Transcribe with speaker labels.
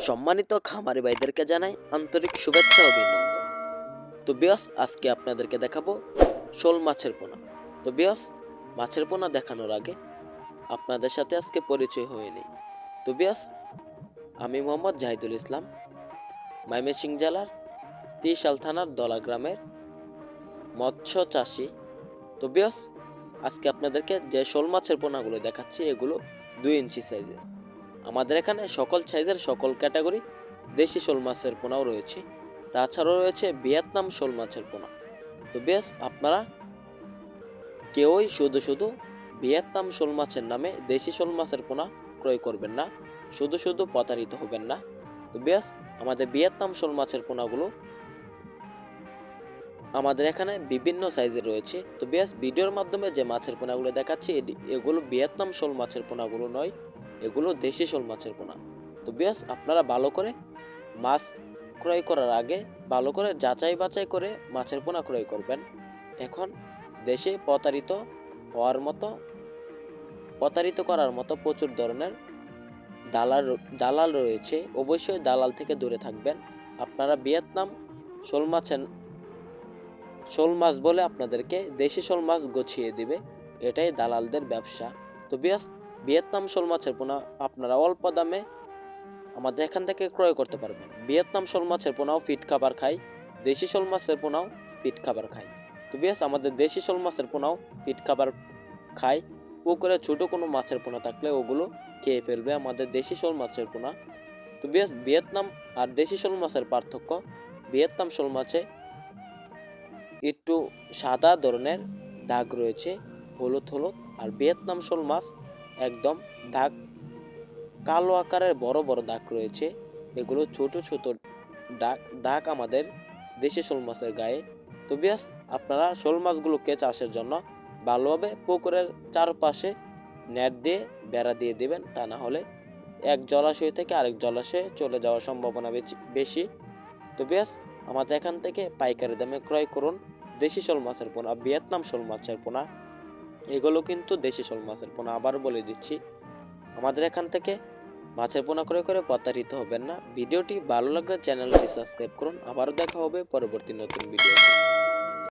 Speaker 1: সম্মানিত খামারি ভাইদেরকে জানাই আন্তরিক শুভেচ্ছা ও অভিনন্দন। তো বিয়স আজকে আপনাদেরকে দেখাবো শোল মাছের পোনা। তো বিয়স মাছের পোনা দেখানোর আগে আপনাদের সাথে আজকে পরিচয় হয়ে নেই। তো বিয়স আমি মোহাম্মদ জাহিদুল ইসলাম, ময়মনসিংহ জেলার ত্রিশাল থানার দলা গ্রামের মৎস্য চাষি। তো বিয়স আজকে আপনাদেরকে যে শোল মাছের পোনাগুলো দেখাচ্ছি এগুলো 2 ইঞ্চি সাইজের। আমাদের এখানে সকল সাইজের সকল ক্যাটাগরি দেশি শোল মাছের পোনাও রয়েছে, তাছাড়াও রয়েছে ভিয়েতনাম শোল মাছের পোনা। তো বেশ আপনারা কেউই শুধু শুধু ভিয়েতনাম শোল মাছের নামে দেশি শোল মাছের পোনা ক্রয় করবেন না, শুধু শুধু প্রতারিত হবেন না। তো বেশ আমাদের ভিয়েতনাম শোল মাছের পোনাগুলো আমাদের এখানে বিভিন্ন সাইজের রয়েছে। তো বেশ ভিডিওর মাধ্যমে যে মাছের পোনাগুলো দেখাচ্ছি এগুলো ভিয়েতনাম শোল মাছের পোনাগুলো নয়, এগুলো দেশি শোল মাছের পোনা। তো বেশ আপনারা ভালো করে মাছ ক্রয় করার আগে ভালো করে যাচাই বাছাই করে মাছের পোনা ক্রয় করবেন। এখন দেশে প্রতারিত করার মতো প্রচুর ধরনের দালাল রয়েছে, অবশ্যই দালাল থেকে দূরে থাকবেন। আপনারা ভিয়েতনাম শোল মাছ বলে আপনাদেরকে দেশি শোল মাছ গছিয়ে দিবে, এটাই দালালদের ব্যবসা। তো ভিয়েতনাম শোল মাছের পোনা আপনারা অল্প দামে আমাদের এখান থেকে ক্রয় করতে পারবেন। ভিয়েতনাম শোল মাছের পোনাও ফিট খাবার খায়, দেশি শোল মাছের পোনাও ফিট খাবার খায়। তো আমাদের দেশি শোল মাছের পোনাও ফিট খাবার খায়। পুকুরে ছোট কোনো মাছের পোনা থাকলে ওগুলো খেয়ে ফেলবে আমাদের দেশি শোল মাছের পোনা। তো ভিয়েতনাম আর দেশি শোল মাছের পার্থক্য, ভিয়েতনাম শোল মাছে একটু সাদা ধরনের দাগ রয়েছে, হলুদ হলুদ, আর ভিয়েতনাম শোল মাছ একদম দাগ কালো আকারের বড় বড় দাগ রয়েছে, এগুলো ছোট ছোট দাগ আমাদের দেশি শোল মাছের গায়ে। তো আপনারা শোল মাছগুলোকে চাষের জন্য ভালোভাবে পুকুরের চারপাশে নেট দিয়ে বেড়া দিয়ে দেবেন, তা না হলে এক জলাশয় থেকে আরেক জলাশয়ে চলে যাওয়ার সম্ভাবনা বেশি। তো আমাদের এখান থেকে পাইকারি দামে ক্রয় করুন দেশি শোল মাছের পোনা, ভিয়েতনাম শোল মাছের পোনা এগুলো কিন্তু দেশি শোল মাছের পোনা। আবার বলে দিচ্ছি, আমাদের এখান থেকে মাছের পোনা ক্রয় করে প্রতারিত হবেন না। ভিডিওটি ভালো লাগলে চ্যানেলটি সাবস্ক্রাইব করুন। আবারও দেখা হবে পরবর্তী নতুন ভিডিও।